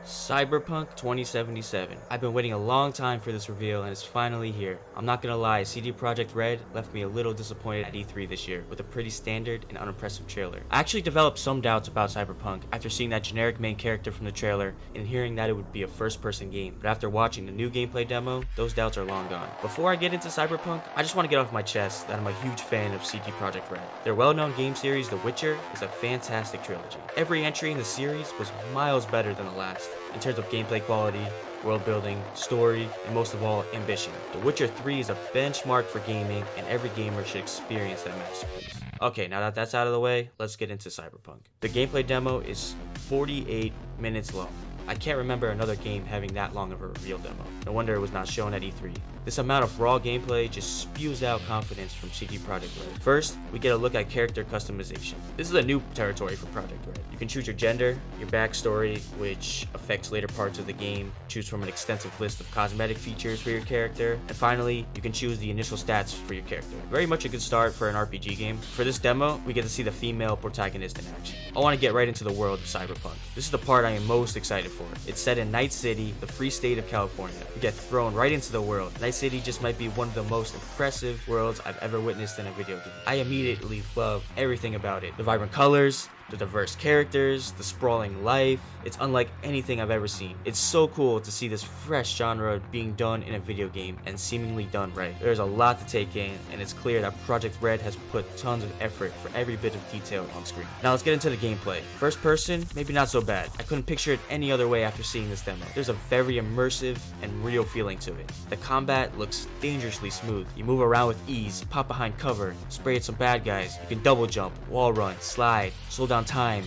Cyberpunk 2077. I've been waiting a long time for this reveal and it's finally here. I'm not gonna lie, CD Projekt Red left me a little disappointed at E3 this year with a pretty standard and unimpressive trailer. I actually developed some doubts about Cyberpunk after seeing that generic main character from the trailer and hearing that it would be a first-person game, but after watching the new gameplay demo, those doubts are long gone. Before I get into Cyberpunk, I just want to get off my chest that I'm a huge fan of CD Projekt Red. Their well-known game series, The Witcher, is a fantastic trilogy. Every entry in the series was miles better than the last, in terms of gameplay quality, world building, story, and most of all, ambition. The Witcher 3 is a benchmark for gaming, and every gamer should experience that masterpiece. Okay, now that that's out of the way, let's get into Cyberpunk. The gameplay demo is 48 minutes long. I can't remember another game having that long of a reveal demo. No wonder it was not shown at E3. This amount of raw gameplay just spews out confidence from CD Projekt Red. First, we get a look at character customization. This is a new territory for Projekt Red. You can choose your gender, your backstory, which affects later parts of the game, choose from an extensive list of cosmetic features for your character, and finally, you can choose the initial stats for your character. Very much a good start for an RPG game. For this demo, we get to see the female protagonist in action. I want to get right into the world of Cyberpunk. This is the part I am most excited for. It's set in Night City, the free state of California. You get thrown right into the world. Night City just might be one of the most impressive worlds I've ever witnessed in a video game. I immediately love everything about it. The vibrant colors, the diverse characters, the sprawling life. It's unlike anything I've ever seen. It's so cool to see this fresh genre being done in a video game and seemingly done right. There's a lot to take in, and it's clear that Projekt Red has put tons of effort for every bit of detail on screen. Now let's get into the gameplay. First person, maybe not so bad. I couldn't picture it any other way after seeing this demo. There's a very immersive and real feeling to it. The combat looks dangerously smooth. You move around with ease, pop behind cover, spray at some bad guys. You can double jump, wall run, slide, slow down time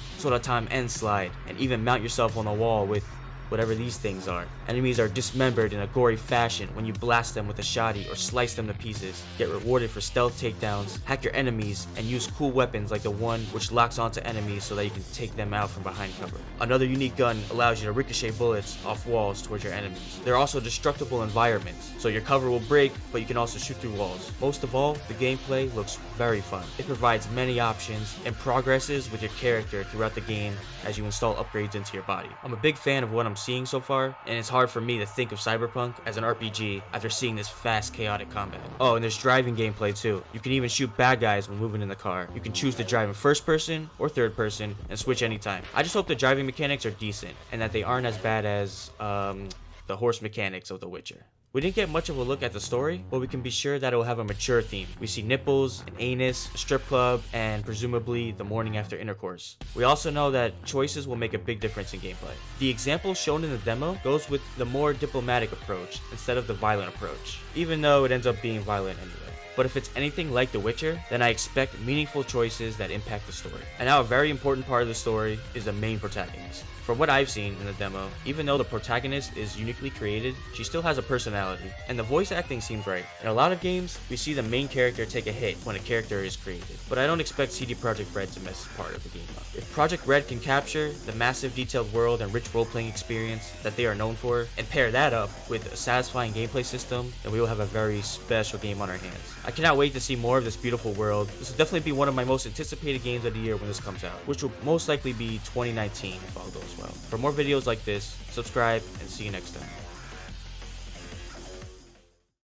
and slide, and even mount yourself on the wall with whatever these things are. Enemies are dismembered in a gory fashion when you blast them with a shotty or slice them to pieces. Get rewarded for stealth takedowns, hack your enemies, and use cool weapons like the one which locks onto enemies so that you can take them out from behind cover. Another unique gun allows you to ricochet bullets off walls towards your enemies. There are also destructible environments, so your cover will break, but you can also shoot through walls. Most of all, the gameplay looks very fun. It provides many options and progresses with your character throughout the game as you install upgrades into your body. I'm a big fan of what I'm seeing so far, and it's hard for me to think of Cyberpunk as an RPG after seeing this fast, chaotic combat. Oh, and there's driving gameplay too. You can even shoot bad guys when moving in the car. You can choose to drive in first person or third person and switch anytime. I just hope the driving mechanics are decent and that they aren't as bad as the horse mechanics of The Witcher. We didn't get much of a look at the story, but we can be sure that it will have a mature theme. We see nipples, an anus, a strip club, and presumably the morning after intercourse. We also know that choices will make a big difference in gameplay. The example shown in the demo goes with the more diplomatic approach instead of the violent approach, even though it ends up being violent anyway. But if it's anything like The Witcher, then I expect meaningful choices that impact the story. And now a very important part of the story is the main protagonist. From what I've seen in the demo, even though the protagonist is uniquely created, she still has a personality, and the voice acting seems right. In a lot of games, we see the main character take a hit when a character is created, but I don't expect CD Projekt Red to mess this part of the game up. If Projekt Red can capture the massive detailed world and rich role-playing experience that they are known for, and pair that up with a satisfying gameplay system, then we will have a very special game on our hands. I cannot wait to see more of this beautiful world. This will definitely be one of my most anticipated games of the year when this comes out, which will most likely be 2019 if all goes well. For more videos like this, subscribe and see you next time.